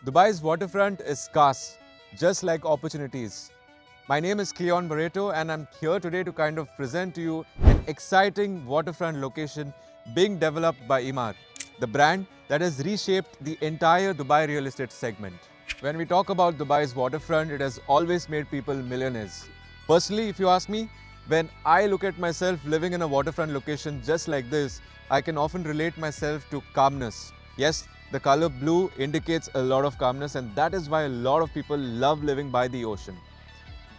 Dubai's waterfront is scarce, just like opportunities. My name is Cleon Barreto and I'm here today to kind of present to you an exciting waterfront location being developed by Emaar, the brand that has reshaped the entire Dubai real estate segment. When we talk about Dubai's waterfront, it has always made people millionaires. Personally, if you ask me, when I look at myself living in a waterfront location just like this, I can often relate myself to calmness. Yes, the color blue indicates a lot of calmness, and that is why a lot of people love living by the ocean.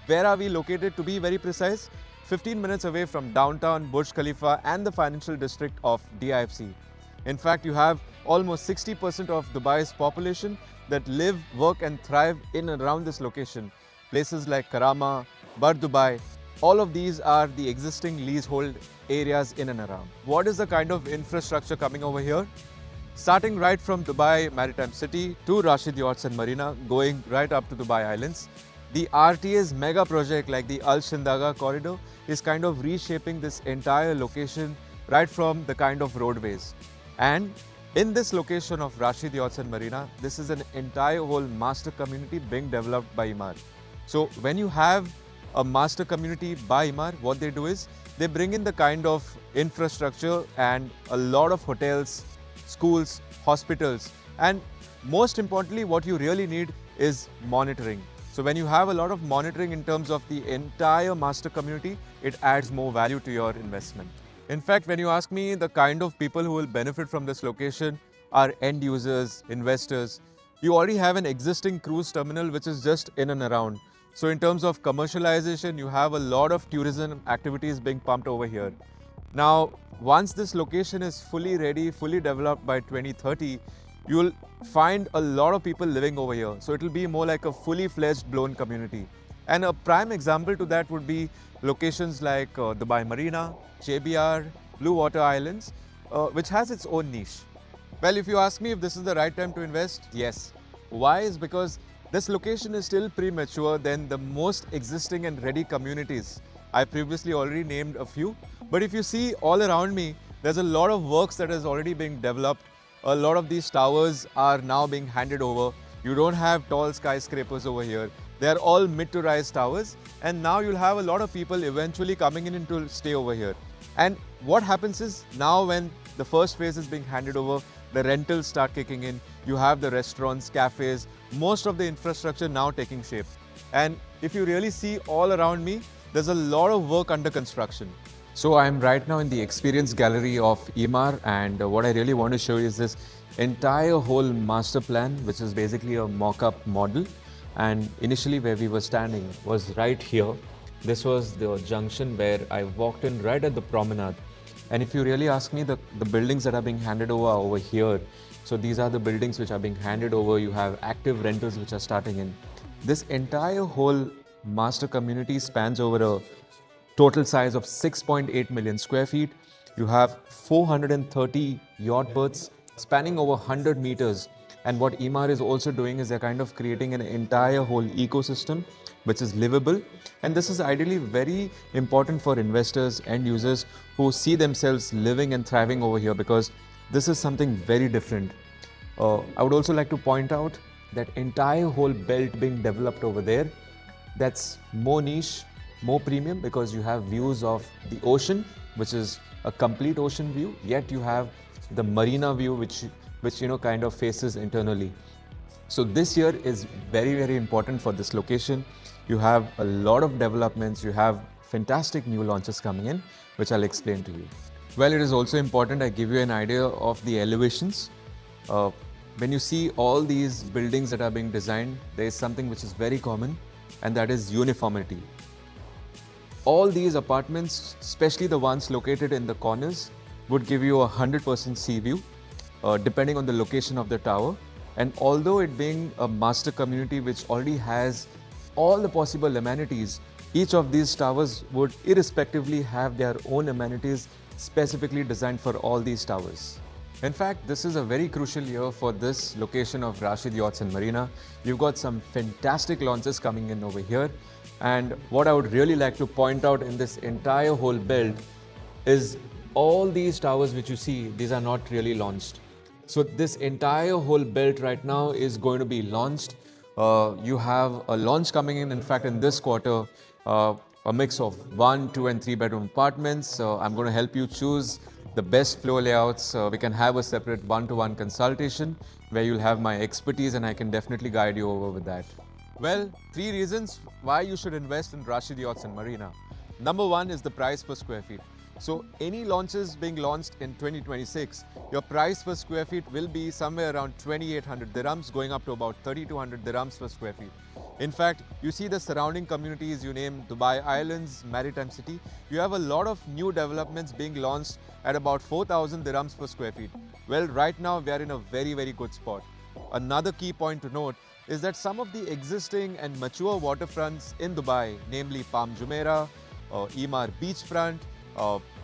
Where are we located, to be very precise? 15 minutes away from downtown Burj Khalifa and the financial district of DIFC. In fact, you have almost 60% of Dubai's population that live, work and thrive in and around this location. Places like Karama, Bar Dubai, all of these are the existing leasehold areas in and around. What is the kind of infrastructure coming over here? Starting right from Dubai Maritime City to Rashid Yachts and Marina, going right up to Dubai Islands, the RTA's mega project like the Al Shindaga corridor is kind of reshaping this entire location right from the kind of roadways. And in this location of Rashid Yachts and Marina, this is an entire whole master community being developed by Emaar. So when you have a master community by Emaar, what they do is they bring in the kind of infrastructure and a lot of hotels, schools, hospitals, and most importantly, what you really need is monitoring. So when you have a lot of monitoring in terms of the entire master community, it adds more value to your investment. In fact, when you ask me, the kind of people who will benefit from this location are end users, investors. You already have an existing cruise terminal which is just in and around. So in terms of commercialization, you have a lot of tourism activities being pumped over here. Now, once this location is fully ready, fully developed by 2030, you will find a lot of people living over here. So it will be more like a fully fledged blown community. And a prime example to that would be locations like Dubai Marina, JBR, Blue Water Islands, which has its own niche. Well, if you ask me if this is the right time to invest, yes. Why? Is because this location is still premature than the most existing and ready communities. I previously already named a few, but if you see all around me, there's a lot of works that is already being developed. A lot of these towers are now being handed over. You don't have tall skyscrapers over here. They're all mid to rise towers, and now you'll have a lot of people eventually coming in to stay over here. And what happens is now when the first phase is being handed over, the rentals start kicking in. You have the restaurants, cafes, most of the infrastructure now taking shape. And if you really see all around me, there's a lot of work under construction. So I'm right now in the experience gallery of Emaar, and what I really want to show you is this entire whole master plan, which is basically a mock-up model. And initially where we were standing was right here. This was the junction where I walked in right at the promenade. And if you really ask me, the buildings that are being handed over here. So these are the buildings which are being handed over. You have active rentals which are starting in. This entire whole master community spans over a total size of 6.8 million square feet. You have 430 yacht berths spanning over 100 meters. And what Emaar is also doing is they're kind of creating an entire whole ecosystem which is livable. And this is ideally very important for investors and users who see themselves living and thriving over here, because this is something very different. I would also like to point out that entire whole belt being developed over there, that's more niche, more premium, because you have views of the ocean, which is a complete ocean view, yet you have the marina view which kind of faces internally. So this year is very, very important for this location. You have a lot of developments, you have fantastic new launches coming in, which I'll explain to you. Well, it is also important I give you an idea of the elevations. When you see all these buildings that are being designed, there is something which is very common, and that is uniformity. All these apartments, especially the ones located in the corners, would give you a 100% sea view, depending on the location of the tower. And although it being a master community which already has all the possible amenities, each of these towers would irrespectively have their own amenities specifically designed for all these towers. In fact, this is a very crucial year for this location of Rashid Yachts and Marina. You've got some fantastic launches coming in over here. And what I would really like to point out in this entire whole build is all these towers which you see, these are not really launched. So this entire whole build right now is going to be launched. You have a launch coming in fact, in this quarter, a mix of 1, 2 and 3 bedroom apartments. I'm going to help you choose the best floor layouts. We can have a separate one-to-one consultation where you'll have my expertise and I can definitely guide you over with that. Well, 3 reasons why you should invest in Rashid Yachts and Marina. Number 1 is the price per square feet. So any launches being launched in 2026, your price per square feet will be somewhere around 2,800 dirhams, going up to about 3,200 dirhams per square feet. In fact, you see the surrounding communities, you name Dubai Islands, Maritime City, you have a lot of new developments being launched at about 4,000 dirhams per square feet. Well, right now we are in a very, very good spot. Another key point to note is that some of the existing and mature waterfronts in Dubai, namely Palm Jumeirah, Emaar beachfront,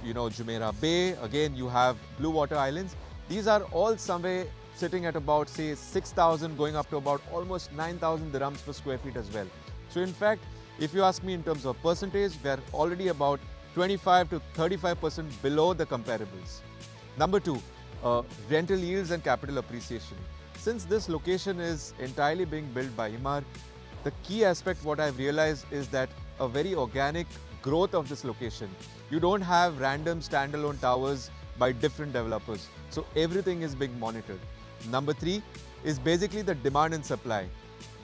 Jumeirah Bay, again you have Blue Water Islands. These are all somewhere sitting at about say 6,000 going up to about almost 9,000 dirhams per square feet as well. So in fact, if you ask me in terms of percentage, we are already about 25 to 35% below the comparables. Number 2, rental yields and capital appreciation. Since this location is entirely being built by Emaar, the key aspect what I've realized is that a very organic growth of this location. You don't have random standalone towers by different developers. So everything is being monitored. Number 3 is basically the demand and supply.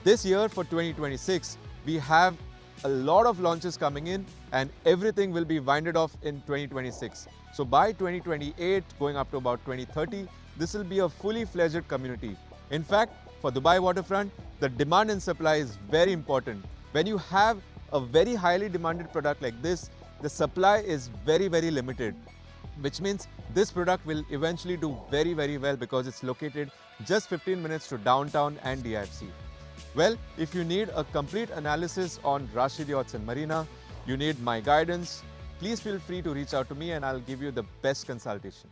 This year for 2026, we have a lot of launches coming in and everything will be winded off in 2026. So by 2028, going up to about 2030, this will be a fully fledged community. In fact, for Dubai Waterfront, the demand and supply is very important. When you have a very highly demanded product like this, the supply is very, very limited, which means this product will eventually do very, very well because it's located just 15 minutes to downtown and DIFC. Well, if you need a complete analysis on Rashid Yachts and Marina, you need my guidance, please feel free to reach out to me and I'll give you the best consultation.